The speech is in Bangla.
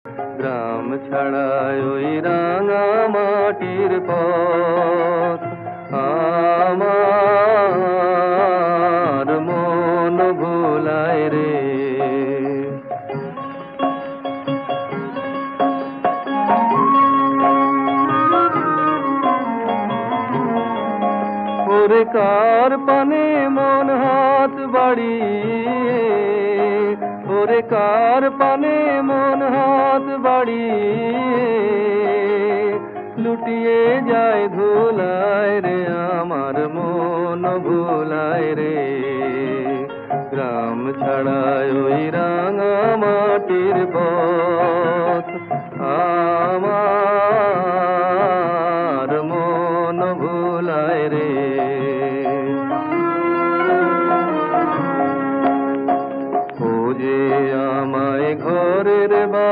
গ্রাম ছাড়ায় ওই রাঙা মাটির পথ আমার মন ভোলায় রে। ওরে কার পানে মন হাত বাড়িয়ে, ওরে কার পানে মন হাত বাড়িয়ে লুটিয়ে যায় ধুলায় রে, আমার মন ভোলায় রে। গ্রাম ছাড়ায় ওই রাঙা মাটির পথ